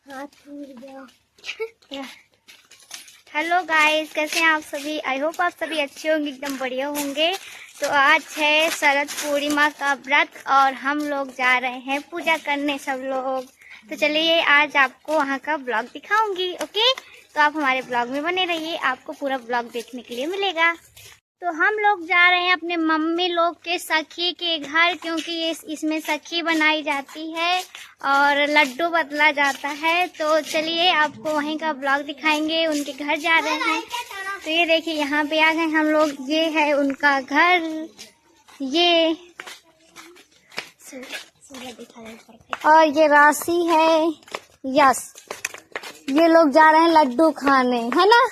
हाथ टूट गया। हेलो गाइस, कैसे हैं आप सभी। आई होप आप सभी अच्छे होंगे, एकदम बढ़िया होंगे। तो आज है शरद पूर्णिमा का व्रत और हम लोग जा रहे हैं पूजा करने सब लोग। तो चलिए आज आपको वहाँ का ब्लॉग दिखाऊंगी। ओके, तो आप हमारे ब्लॉग में बने रहिए, आपको पूरा ब्लॉग देखने के लिए मिलेगा। तो हम लोग जा रहे हैं अपने मम्मी लोग के सखी के घर, क्योंकि ये इसमें सखी बनाई जाती है और लड्डू बदला जाता है। तो चलिए आपको वहीं का ब्लॉग दिखाएंगे, उनके घर जा रहे हैं। तो ये देखिए यहाँ पे आ गए हम लोग, ये है उनका घर। ये और ये राशि है। यस, ये लोग जा रहे हैं लड्डू खाने, है ना।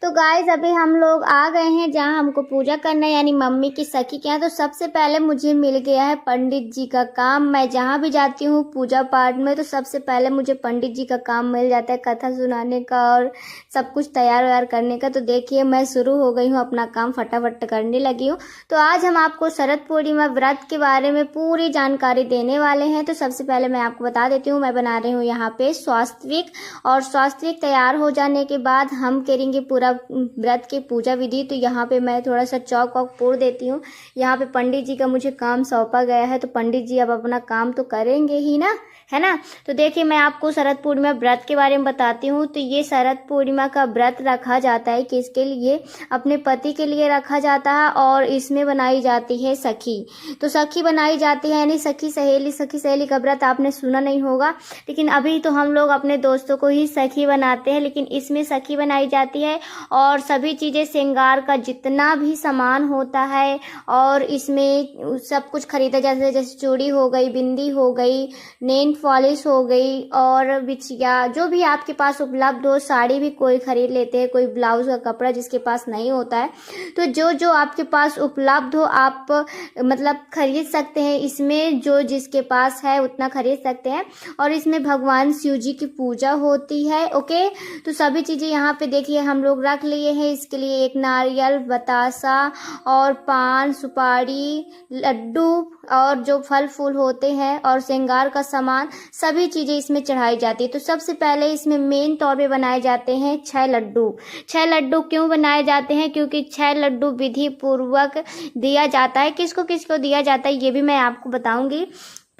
तो गाइस अभी हम लोग आ गए हैं जहां हमको पूजा करना है, यानी मम्मी की सखी के यहाँ। तो सबसे पहले मुझे मिल गया है पंडित जी का काम। मैं जहां भी जाती हूँ पूजा पाठ में तो सबसे पहले मुझे पंडित जी का काम मिल जाता है, कथा सुनाने का और सब कुछ तैयार व्यार करने का। तो देखिए मैं शुरू हो गई हूँ, अपना काम फटाफट करने लगी हूँ। तो आज हम आपको शरद पूर्णिमा व्रत के बारे में पूरी जानकारी देने वाले हैं। तो सबसे पहले मैं आपको बता देती हूँ, मैं बना रही हूँ यहाँ पे स्वास्तिक, और स्वास्तिक तैयार हो जाने के बाद हम करेंगे पूरा व्रत की पूजा विधि। तो यहाँ पे मैं थोड़ा सा चौक वॉक पूर देती हूँ। यहाँ पे पंडित जी का मुझे काम सौंपा गया है, तो पंडित जी अब अपना काम तो करेंगे ही ना, है ना। तो देखिए मैं आपको शरद पूर्णिमा व्रत के बारे में बताती हूँ। तो ये शरद पूर्णिमा का व्रत रखा जाता है किसके लिए, अपने पति के लिए रखा जाता है। और इसमें बनाई जाती है सखी। तो सखी बनाई जाती है, यानी सखी सहेली। सखी सहेली का व्रत आपने सुना नहीं होगा, लेकिन अभी तो हम लोग अपने दोस्तों को ही सखी बनाते हैं, लेकिन इसमें सखी बनाई जाती है। और सभी चीज़ें श्रृंगार का जितना भी सामान होता है और इसमें सब कुछ खरीदा, जैसे चूड़ी हो गई, बिंदी हो गई, नेल पॉलिश हो गई और बिछिया, जो भी आपके पास उपलब्ध हो। साड़ी भी कोई खरीद लेते हैं, कोई ब्लाउज का कपड़ा जिसके पास नहीं होता है। तो जो जो आपके पास उपलब्ध हो आप मतलब खरीद सकते हैं। इसमें जो जिसके पास है उतना खरीद सकते हैं। और इसमें भगवान शिव जी की पूजा होती है। ओके, तो सभी चीज़ें यहाँ पे देखिए हम लोग रख लिए हैं। इसके लिए एक नारियल, बतासा और पान, सुपारी, लड्डू और जो फल फूल होते हैं और श्रृंगार का सामान, सभी चीज़ें इसमें चढ़ाई जाती है। तो सबसे पहले इसमें मेन तौर पे बनाए जाते हैं 6 लड्डू। 6 लड्डू क्यों बनाए जाते हैं, क्योंकि 6 लड्डू विधि पूर्वक दिया जाता है। किसको किसको दिया जाता है ये भी मैं आपको बताऊंगी।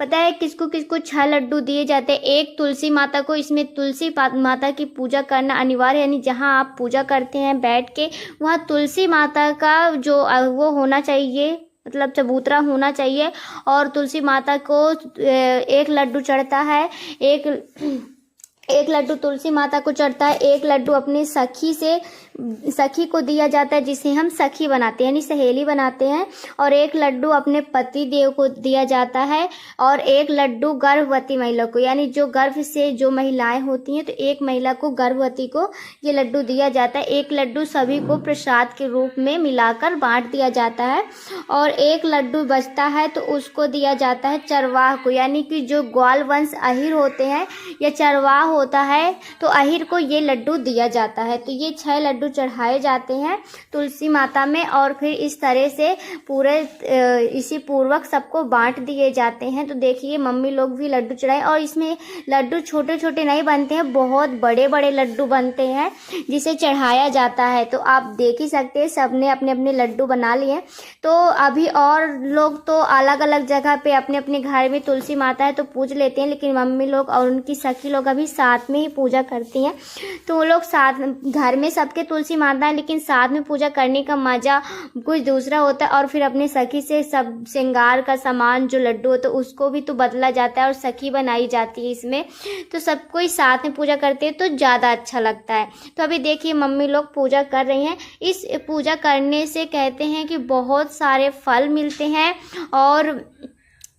पता है किसको किसको 6 लड्डू दिए जाते हैं। एक तुलसी माता को, इसमें तुलसी माता की पूजा करना अनिवार्य, यानी जहां आप पूजा करते हैं बैठ के वहां तुलसी माता का जो वो होना चाहिए, मतलब चबूतरा होना चाहिए। और तुलसी माता को 1 लड्डू चढ़ता है। एक लड्डू तुलसी माता को चढ़ता है, 1 लड्डू अपनी सखी को दिया जाता है, जिसे हम सखी बनाते हैं यानी सहेली बनाते हैं। और 1 लड्डू अपने पति देव को दिया जाता है। और 1 लड्डू गर्भवती महिला को, यानी जो गर्भ से जो महिलाएं होती हैं, तो एक महिला को, गर्भवती को ये लड्डू दिया जाता है। 1 लड्डू सभी को प्रसाद के रूप में मिलाकर बांट दिया जाता है। और 1 लड्डू बचता है तो उसको दिया जाता है चरवाह को, यानी कि जो ग्वाल वंश अहिर होते हैं या चरवाह होता है, तो अहिर को ये लड्डू दिया जाता है। तो ये 6 लड्डू चढ़ाए जाते हैं तुलसी माता में। और फिर इस तरह से पूरे इसी पूर्वक सबको बांट दिए जाते हैं। तो देखिए मम्मी लोग भी लड्डू चढ़ाए। और इसमें लड्डू छोटे छोटे नहीं बनते हैं, बहुत बड़े बड़े लड्डू बनते हैं जिसे चढ़ाया जाता है। तो आप देख ही सकते हैं सबने अपने अपने लड्डू बना लिए। तो अभी और लोग तो अलग अलग जगह पे अपने अपने घर में तुलसी माता है तो पूज लेते हैं, लेकिन मम्मी लोग और उनकी सखी लोग अभी साथ में ही पूजा करती हैं। तो वो लोग साथ, घर में सबके तुलसी माता है लेकिन साथ में पूजा करने का मजा कुछ दूसरा होता है। और फिर अपने सखी से सब श्रृंगार का सामान जो लड्डू होता है उसको भी तो बदला जाता है और सखी बनाई जाती है इसमें। तो सब कोई साथ में पूजा करते हैं तो ज़्यादा अच्छा लगता है। तो अभी देखिए मम्मी लोग पूजा कर रही हैं। इस पूजा करने से कहते हैं कि बहुत सारे फल मिलते हैं। और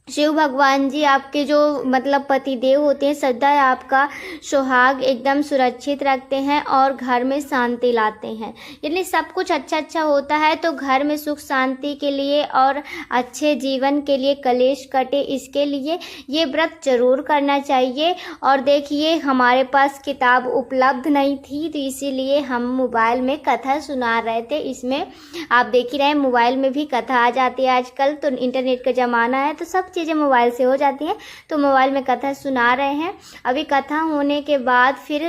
शिव भगवान जी आपके जो मतलब पति देव होते हैं, सदा आपका सुहाग एकदम सुरक्षित रखते हैं और घर में शांति लाते हैं। यानी सब कुछ अच्छा अच्छा होता है। तो घर में सुख शांति के लिए और अच्छे जीवन के लिए, कलेश कटे, इसके लिए ये व्रत जरूर करना चाहिए। और देखिए हमारे पास किताब उपलब्ध नहीं थी तो इसीलिए हम मोबाइल में कथा सुना रहे थे। इसमें आप देख ही रहे हैं मोबाइल में भी कथा आ जाती है आजकल, तो इंटरनेट का ज़माना है तो सब चीज़ें मोबाइल से हो जाती हैं। तो मोबाइल में कथा सुना रहे हैं। अभी कथा होने के बाद फिर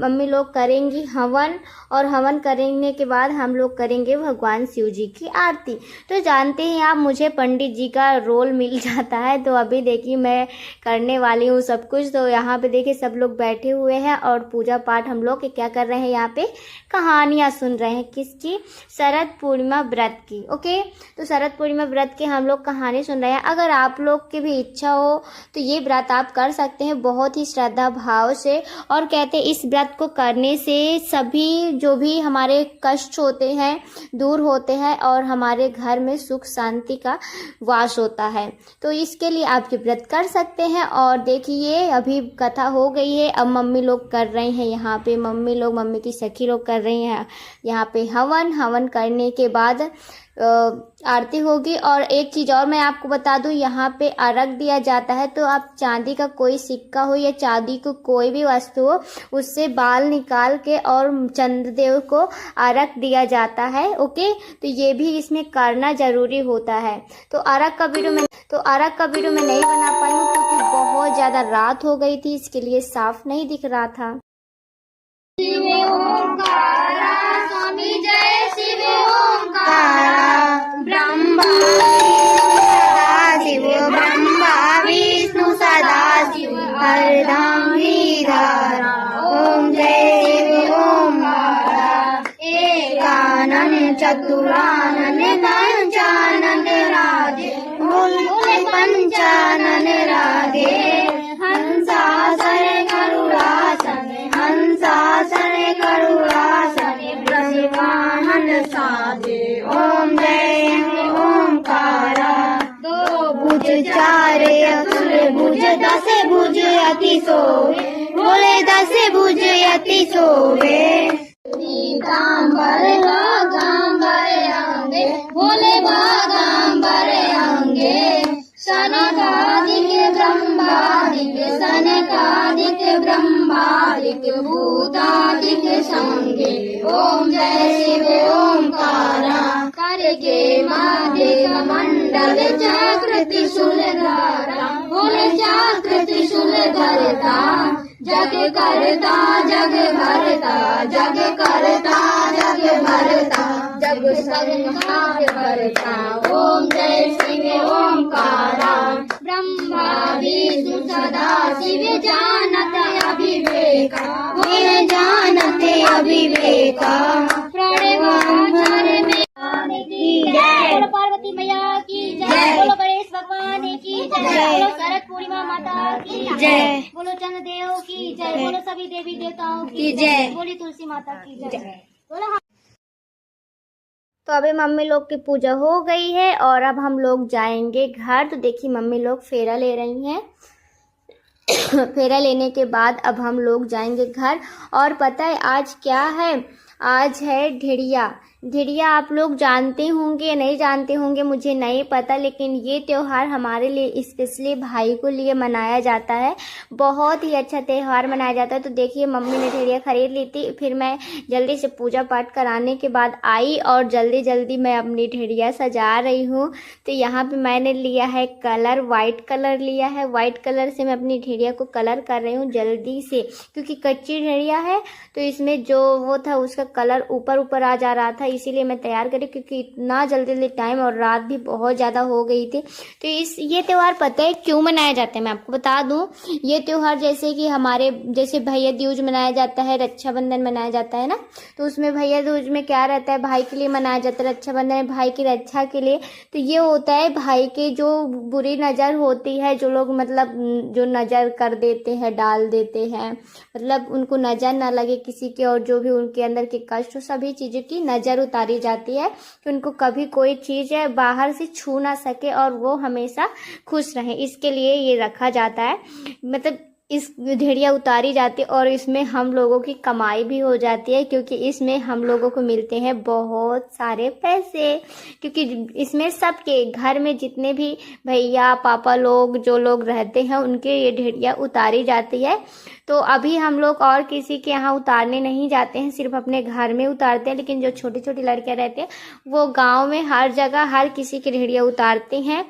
मम्मी लोग करेंगी हवन, और हवन करने के बाद हम लोग करेंगे भगवान शिव जी की आरती। तो जानते हैं आप, मुझे पंडित जी का रोल मिल जाता है। तो अभी देखिए मैं करने वाली हूँ सब कुछ। तो यहाँ पे देखिए सब लोग बैठे हुए हैं और पूजा पाठ हम लोग क्या कर रहे हैं, यहाँ पे कहानियाँ सुन रहे हैं। किसकी? शरद पूर्णिमा व्रत की। ओके, तो शरद पूर्णिमा व्रत की हम लोग कहानी सुन रहे हैं। अगर आप लोग की भी इच्छा हो तो ये व्रत आप कर सकते हैं बहुत ही श्रद्धा भाव से। और कहते हैं इस व्रत को करने से सभी जो भी हमारे कष्ट होते हैं दूर होते हैं और हमारे घर में सुख शांति का वास होता है। तो इसके लिए आप ये व्रत कर सकते हैं। और देखिए अभी कथा हो गई है, अब मम्मी लोग कर रहे हैं यहाँ पे, मम्मी की सखी लोग कर रही हैं यहाँ पे हवन करने के बाद आरती होगी। और एक चीज़ और मैं आपको बता दूं, यहाँ पे अर्घ दिया जाता है। तो आप चांदी का कोई सिक्का हो या चांदी को कोई भी वस्तु हो, उससे बाल निकाल के और चंद्रदेव को अर्घ दिया जाता है। ओके, तो ये भी इसमें करना जरूरी होता है। तो अर्घ का वीडियो मैं नहीं बना पाई हूँ क्योंकि बहुत ज़्यादा रात हो गई थी, इसके लिए साफ नहीं दिख रहा था। शिव ओंकारा स्वामी जय शिव ओंकारा ब्रह्मा शिव ब्रह्मा विष्णु सदा शिव हरदम हीरा। ओम जय शिव ओंकारा एकानन चतुरानन पंचानन राधे। बोले पंचानन राधे। हंसासन करुणासन हंसासन करुणासन ब्रह्मानंद साधे। ओम जय ओंकारा। दो भुज चार अतुल भुज दस भुज अति सोवे। बोले दस भुज अति सोवे। पीतांबर भागांबर अंगे। बोले भागांबर अंगे। सनकादिक ब्रह्मादिक सनकादिक ब्रह्मादिक भूतादिक संगे। ओम जय शिव ओंकारा। करके मादिक मंडल चक्र त्रिशूल धारा। बोले चक्र त्रिशूल धरता जग करता जग भरता जग करता जग भरता जग संहार करता। ओम जय शिव ओंकारा। ब्रह्मा विष्णु सदा शिव जानत अविवेका। वे जानते अविवेका। प्रणवाचार्य में की जय। बोलो पार्वती मैया की जय। बोलो गणेश भगवान की जय। बोलो शरद पूर्णिमा माता की जय। बोलो चंद्रदेव की जय। बोलो सभी देवी देवताओं की जय। बोली तुलसी माता की जय। बोलो। तो अभी मम्मी लोग की पूजा हो गई है और अब हम लोग जाएंगे घर। तो देखिए मम्मी लोग फेरा ले रही हैं। फेरा लेने के बाद अब हम लोग जाएंगे घर। और पता है आज क्या है? आज है ढिड़िया। ढिड़िया आप लोग जानते होंगे या नहीं जानते होंगे मुझे नहीं पता, लेकिन ये त्यौहार हमारे लिए स्पेशली भाई को लिए मनाया जाता है। बहुत ही अच्छा त्यौहार मनाया जाता है। तो देखिए मम्मी ने ढिड़िया खरीद ली थी, फिर मैं जल्दी से पूजा पाठ कराने के बाद आई और जल्दी जल्दी मैं अपनी ढिड़िया सजा रही हूँ। तो यहाँ पे मैंने लिया है कलर, वाइट कलर लिया है। वाइट कलर से मैं अपनी ढिड़िया को कलर कर रही हूँ जल्दी से, क्योंकि कच्ची ढिड़िया है तो इसमें जो वो था उसका कलर ऊपर ऊपर आ जा रहा था, इसीलिए मैं तैयार करी, क्योंकि इतना जल्दी टाइम और रात भी बहुत ज़्यादा हो गई थी। तो ये त्यौहार पता है क्यों मनाया जाता है? मैं आपको बता दूं, ये त्यौहार जैसे कि हमारे जैसे भैया दूज मनाया जाता है, रक्षाबंधन मनाया जाता है ना, तो उसमें भैया दूज में क्या रहता है, भाई के लिए मनाया जाता है। रक्षाबंधन भाई की रक्षा के लिए। तो ये होता है भाई के जो बुरी नज़र होती है, जो लोग मतलब जो नज़र कर देते हैं, डाल देते हैं, मतलब उनको नज़र ना लगे किसी के, और जो भी उनके अंदर के कष्ट, सभी चीज़ों की नज़र उतारी जाती है कि उनको कभी कोई चीज़ है बाहर से छू ना सके और वो हमेशा खुश रहें। इसके लिए ये रखा जाता है, मतलब इस ढिड़िया उतारी जाती है और इसमें हम लोगों की कमाई भी हो जाती है, क्योंकि इसमें हम लोगों को मिलते हैं बहुत सारे पैसे, क्योंकि इसमें सबके घर में जितने भी भैया पापा लोग जो लोग रहते हैं उनके ये ढिड़िया उतारी जाती है। तो अभी हम लोग और किसी के यहाँ उतारने नहीं जाते हैं, सिर्फ अपने घर में उतारते हैं। लेकिन जो छोटी छोटी लड़कियाँ रहती हैं वो गाँव में हर जगह हर किसी की ढिड़िया उतारती हैं।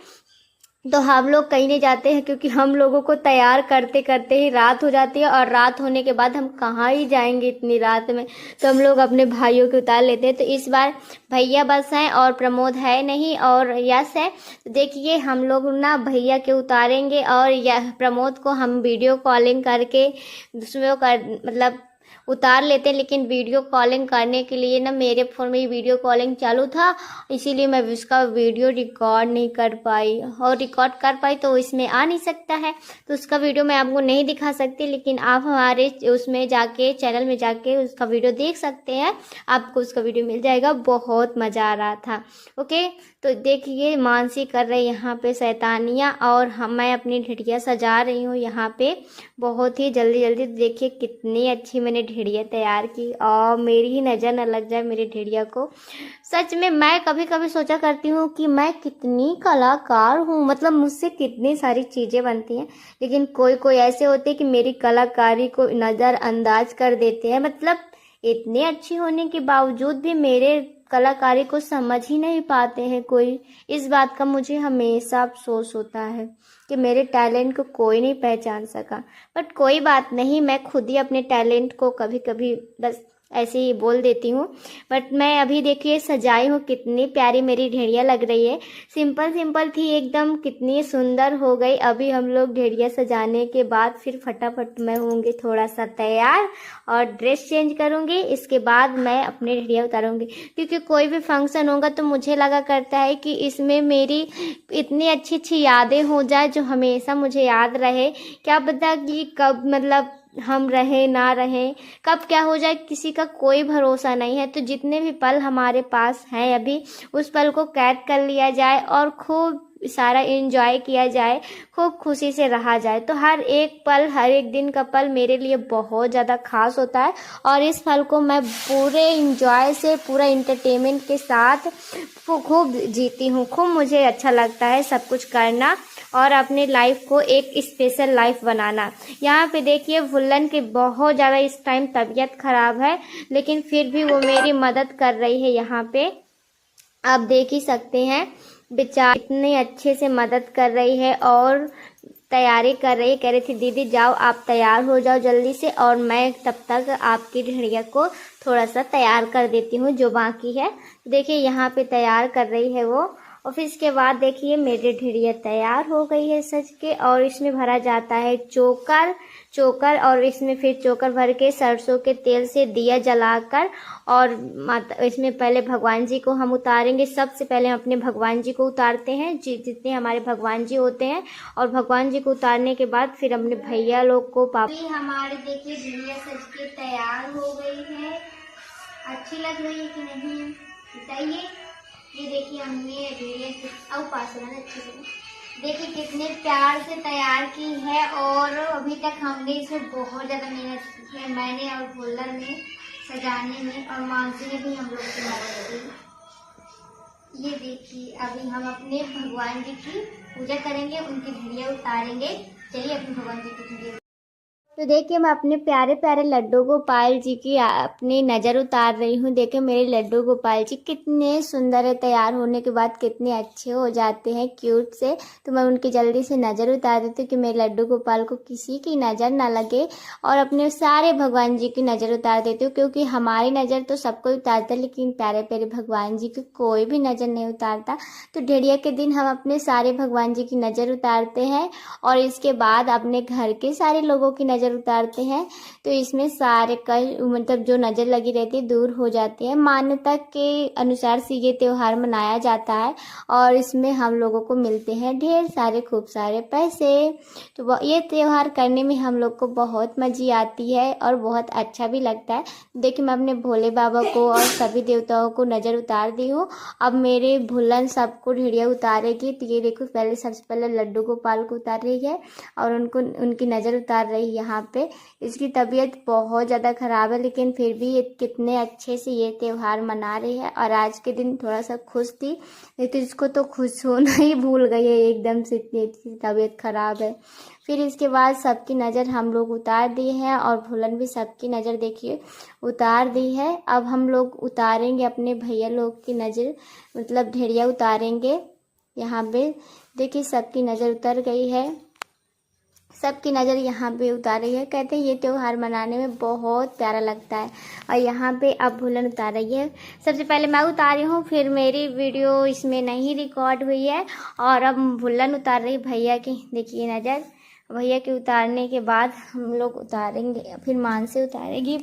तो हम लोग कहीं नहीं जाते हैं क्योंकि हम लोगों को तैयार करते करते ही रात हो जाती है, और रात होने के बाद हम कहाँ ही जाएंगे इतनी रात में। तो हम लोग अपने भाइयों के उतार लेते हैं। तो इस बार भैया बस हैं और प्रमोद है नहीं और यश है। तो देखिए हम लोग ना भैया के उतारेंगे और यह प्रमोद को हम वीडियो कॉलिंग करके उसमें मतलब उतार लेते हैं। लेकिन वीडियो कॉलिंग करने के लिए ना मेरे फ़ोन में वीडियो कॉलिंग चालू था, इसीलिए मैं उसका वीडियो रिकॉर्ड नहीं कर पाई, और रिकॉर्ड कर पाई तो इसमें आ नहीं सकता है, तो उसका वीडियो मैं आपको नहीं दिखा सकती। लेकिन आप हमारे उसमें जाके चैनल में जाके उसका वीडियो देख सकते हैं, आपको उसका वीडियो मिल जाएगा। बहुत मज़ा आ रहा था। ओके, तो देखिए मानसी कर रही यहाँ पे शैतानियाँ, और मैं अपनी ढिढिया सजा रही हूँ यहाँ पे बहुत ही जल्दी जल्दी। देखिए कितनी अच्छी मैंने ढिढिया तैयार की, और मेरी ही नज़र न लग जाए मेरी ढिढिया को। सच में मैं कभी कभी सोचा करती हूँ कि मैं कितनी कलाकार हूँ, मतलब मुझसे कितनी सारी चीज़ें बनती हैं, लेकिन कोई कोई ऐसे होते हैं कि मेरी कलाकारी को नज़रअंदाज कर देते हैं। मतलब इतने अच्छी होने के बावजूद भी मेरे कलाकारी को समझ ही नहीं पाते हैं कोई। इस बात का मुझे हमेशा अफसोस होता है कि मेरे टैलेंट को कोई नहीं पहचान सका। बट कोई बात नहीं, मैं खुद ही अपने टैलेंट को कभी कभी बस ऐसे ही बोल देती हूँ। बट मैं अभी देखिए सजाई हूँ, कितनी प्यारी मेरी ढेड़िया लग रही है। सिंपल सिंपल थी एकदम, कितनी सुंदर हो गई। अभी हम लोग ढेड़िया सजाने के बाद फिर फटाफट मैं होंगी थोड़ा सा तैयार और ड्रेस चेंज करूँगी। इसके बाद मैं अपने ढेड़िया उतारूँगी, क्योंकि कोई भी फंक्शन होगा तो मुझे लगा करता है कि इसमें मेरी इतनी अच्छी अच्छी यादें हो जाए जो हमेशा मुझे याद रहे। क्या पता कि कब मतलब हम रहे ना रहे, कब क्या हो जाए, किसी का कोई भरोसा नहीं है। तो जितने भी पल हमारे पास हैं अभी, उस पल को कैद कर लिया जाए और खूब सारा एंजॉय किया जाए, खूब खुशी से रहा जाए। तो हर एक पल, हर एक दिन का पल मेरे लिए बहुत ज़्यादा खास होता है, और इस पल को मैं पूरे एंजॉय से, पूरा इंटरटेनमेंट के साथ खूब जीती हूँ। खूब मुझे अच्छा लगता है सब कुछ करना और अपने लाइफ को एक स्पेशल लाइफ बनाना। यहाँ पे देखिए भुल्लन की बहुत ज़्यादा इस टाइम तबीयत ख़राब है, लेकिन फिर भी वो मेरी मदद कर रही है। यहाँ पे आप देख ही सकते हैं, बेचारी इतने अच्छे से मदद कर रही है और तैयारी कर रही है। कह रही थी दीदी जाओ आप तैयार हो जाओ जल्दी से, और मैं तब तक आपकी ढिढिया को थोड़ा सा तैयार कर देती हूँ जो बाकी है। देखिए यहाँ पे तैयार कर रही है वो, और फिर इसके बाद देखिए मेरी ढिढिया तैयार हो गई है सज के। और इसमें भरा जाता है चोकर, और इसमें फिर चोकर भर के सरसों के तेल से दिया जलाकर, और इसमें पहले भगवान जी को हम उतारेंगे। सबसे पहले हम अपने भगवान जी को उतारते हैं, जितने हमारे भगवान जी होते हैं, और भगवान जी को उतारने के बाद फिर अपने भैया लोग को पापा। हमारे देखिए ढिढिया सज के तैयार हो गई है। अच्छी लग रही है कि नहीं बताइए। ये देखिए हमने ढेड़िया पास अच्छे से देखिए कितने प्यार से तैयार की है, और अभी तक हमने इसमें बहुत ज़्यादा मेहनत की है, मैंने और भुल्लन ने सजाने में, और मानसी ने भी हम लोग की मदद की। ये देखिए अभी हम अपने भगवान जी की पूजा करेंगे, उनकी ढिढिया उतारेंगे। चलिए अपने भगवान जी की ढिढिया। तो देखिए मैं अपने प्यारे प्यारे लड्डू गोपाल जी की अपनी नज़र उतार रही हूँ। देखिए मेरे लड्डू गोपाल जी कितने सुंदर है, तैयार होने के बाद कितने अच्छे हो जाते हैं क्यूट से। तो मैं उनकी जल्दी से नज़र उतार देती हूँ कि मेरे लड्डू गोपाल को किसी की नज़र ना लगे, और अपने सारे भगवान जी की नज़र उतार देती हूँ, क्योंकि हमारी नज़र तो सबको उतारता है लेकिन प्यारे प्यारे भगवान जी की कोई भी नज़र नहीं उतारता। तो ढिढिया के दिन हम अपने सारे भगवान जी की नज़र उतारते हैं, और इसके बाद अपने घर के सारे लोगों की नज़र उतारते हैं। तो इसमें सारे कष्ट मतलब जो नज़र लगी रहती है दूर हो जाती है। मान्यता के अनुसार से ये त्यौहार मनाया जाता है, और इसमें हम लोगों को मिलते हैं ढेर सारे खूब सारे पैसे। तो ये त्यौहार करने में हम लोग को बहुत मज़ी आती है और बहुत अच्छा भी लगता है। देखिए मैं अपने भोले बाबा को और सभी देवताओं को नज़र उतार दी हूँ। अब मेरे भुल्लन सबको ढिढिया उतारेगी। तो ये देखो पहले सबसे पहले लड्डू गोपाल को उतार रही है, और उनकी नज़र उतार रही है। यहाँ पे इसकी तबीयत बहुत ज़्यादा ख़राब है, लेकिन फिर भी ये कितने अच्छे से ये त्यौहार मना रही है, और आज के दिन थोड़ा सा खुश थी, लेकिन इसको तो खुश होना ही भूल गई है एकदम से, इतनी तबीयत ख़राब है। फिर इसके बाद सबकी नज़र हम लोग उतार दिए हैं, और भुलन भी सबकी नज़र देखिए उतार दी है। अब हम लोग उतारेंगे अपने भैया लोग की नज़र, मतलब ढिढिया उतारेंगे। यहाँ पे देखिए सबकी नज़र उतर गई है, सबकी नज़र यहाँ पे उतारी है। कहते हैं ये त्यौहार मनाने में बहुत प्यारा लगता है। और यहाँ पे अब भुलन उतार रही है। सबसे पहले मैं उतारी हूँ, फिर मेरी वीडियो इसमें नहीं रिकॉर्ड हुई है और अब भुलन उतार रही भैया की। देखिए नज़र, भैया के उतारने के बाद हम लोग उतारेंगे, फिर मानसी उतारेगी।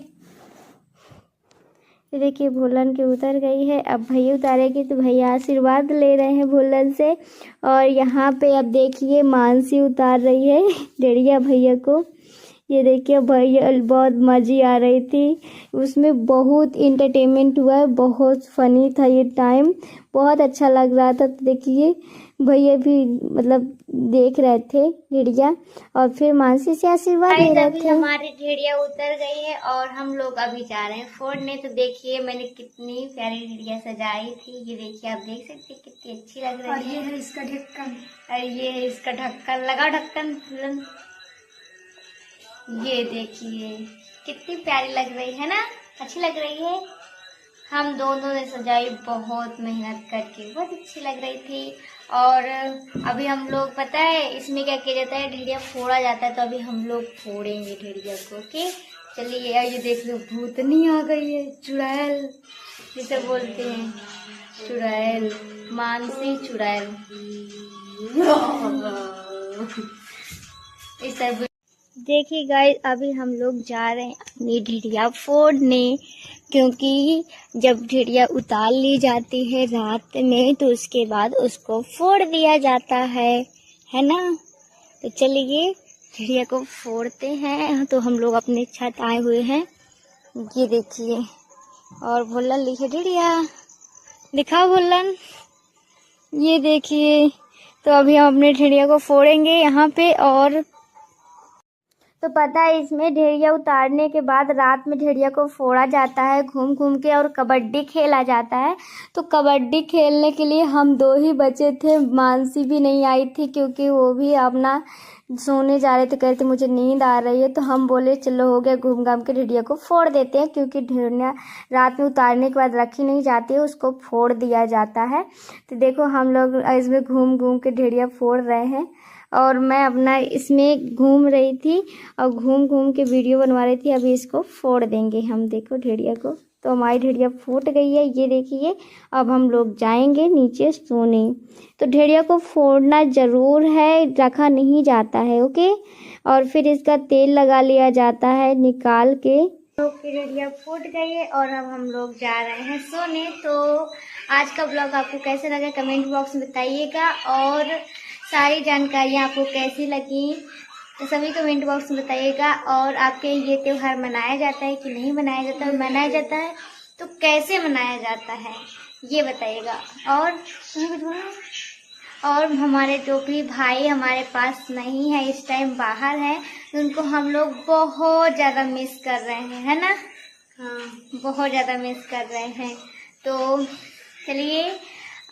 देखिए भुलन की उतर गई है, अब भैया उतारेगी तो भैया आशीर्वाद ले रहे हैं भुलन से। और यहाँ पे अब देखिए मानसी उतार रही है डेढ़िया भैया को। ये देखिए भैया बहुत मज़े आ रही थी, उसमें बहुत इंटरटेनमेंट हुआ है, बहुत फनी था ये टाइम, बहुत अच्छा लग रहा था। तो देखिए भैया भी मतलब देख रहे थे भेड़िया और फिर मानसी से आशीर्वाद ले रहे थे। हमारी भेड़िया उतर गई है और हम लोग अभी जा रहे हैं फोड़ने। तो देखिए मैंने कितनी प्यारी भेड़िया सजाई थी, ये देखिए आप देख सकते हैं कितनी अच्छी लग रही है। और ये है इसका ढक्कन, और ये है इसका ढक्कन, लगा ढक्कन। ये देखिए कितनी प्यारी लग रही है ना, अच्छी लग रही है। हम दोनों ने सजाई बहुत मेहनत करके, बहुत अच्छी लग रही थी। और अभी हम लोग पता है इसमें क्या किया जाता है, ढेड़िया फोड़ा जाता है, तो अभी हम लोग फोड़ेंगे ढेड़िया को। ओके चलिए। यार ये देख लो भूतनी आ गई है, चुड़ैल जिसे बोलते हैं, चुड़ैल, मानसी चुड़ैल। इस सब देखिए गाइस, अभी हम लोग जा रहे हैं अपनी ढेड़िया फोड़ने, क्योंकि जब ढेड़िया उतार ली जाती है रात में तो उसके बाद उसको फोड़ दिया जाता है ना। तो चलिए ढेड़िया को फोड़ते हैं। तो हम लोग अपने छत आए हुए हैं, ये देखिए। और भुल्लन लिखे ढेड़िया दिखाओ भुल्लन, ये देखिए। तो अभी हम अपने ढेड़िया को फोड़ेंगे यहाँ पे। और तो पता है इसमें ढेड़िया उतारने के बाद रात में ढेड़िया को फोड़ा जाता है घूम घूम के, और कबड्डी खेला जाता है। तो कबड्डी खेलने के लिए हम दो ही बचे थे, मानसी भी नहीं आई थी क्योंकि वो भी अपना सोने जा रहे थे, कहते मुझे नींद आ रही है। तो हम बोले चलो हो गया, घूम घाम के ढेड़िया को फोड़ देते हैं, क्योंकि ढेड़िया रात में उतारने के बाद रखी नहीं जाती है, उसको फोड़ दिया जाता है। तो देखो हम लोग इसमें घूम घूम के ढेड़िया फोड़ रहे हैं और मैं अपना इसमें घूम रही थी और घूम घूम के वीडियो बनवा रही थी। अभी इसको फोड़ देंगे हम, देखो ढेड़िया को। तो हमारी ढेड़िया फूट गई है, ये देखिए। अब हम लोग जाएंगे नीचे सोने। तो ढेड़िया को फोड़ना ज़रूर है, रखा नहीं जाता है, ओके। और फिर इसका तेल लगा लिया जाता है निकाल के। तो ढेड़िया फूट गई है और अब हम लोग जा रहे हैं सोने। तो आज का ब्लॉग आपको कैसे लगा कमेंट बॉक्स में बताइएगा, और सारी जानकारियाँ आपको कैसी लगी तो सभी कमेंट बॉक्स में बताइएगा। और आपके ये त्यौहार मनाया जाता है कि नहीं मनाया जाता है, मनाया जाता है तो कैसे मनाया जाता है ये बताइएगा। और हमारे जो भी भाई हमारे पास नहीं है, इस टाइम बाहर है, तो उनको हम लोग बहुत ज़्यादा मिस कर रहे हैं, है ना। हाँ बहुत ज़्यादा मिस कर रहे हैं। तो चलिए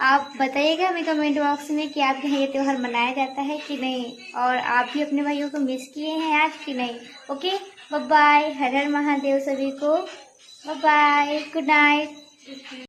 आप बताइएगा हमें कमेंट बॉक्स में कि आपके यहाँ ये त्यौहार मनाया जाता है कि नहीं, और आप भी अपने भाइयों को मिस किए हैं आज कि नहीं। ओके बाय बाय, हर हर महादेव सभी को, बाय बाय, गुड नाइट।